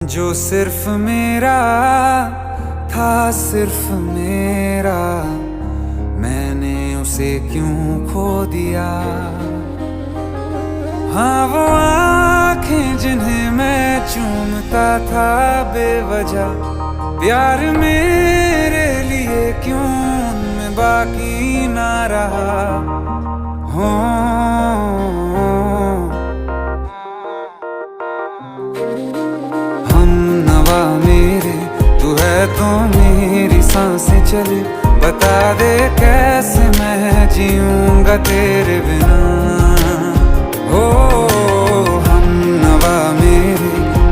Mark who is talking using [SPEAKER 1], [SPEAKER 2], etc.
[SPEAKER 1] जो सिर्फ मेरा था, सिर्फ मेरा, मैंने उसे क्यों खो दिया। हाँ वो आँखें जिन्हें मैं चूमता था बेवजह, प्यार मेरे लिए क्यों उनमें बाकी ना रहा। हो हम नवा मेरे, तू है तो मेरी सांसें चले, बता दे कैसे मैं जीऊंगा तेरे बिना।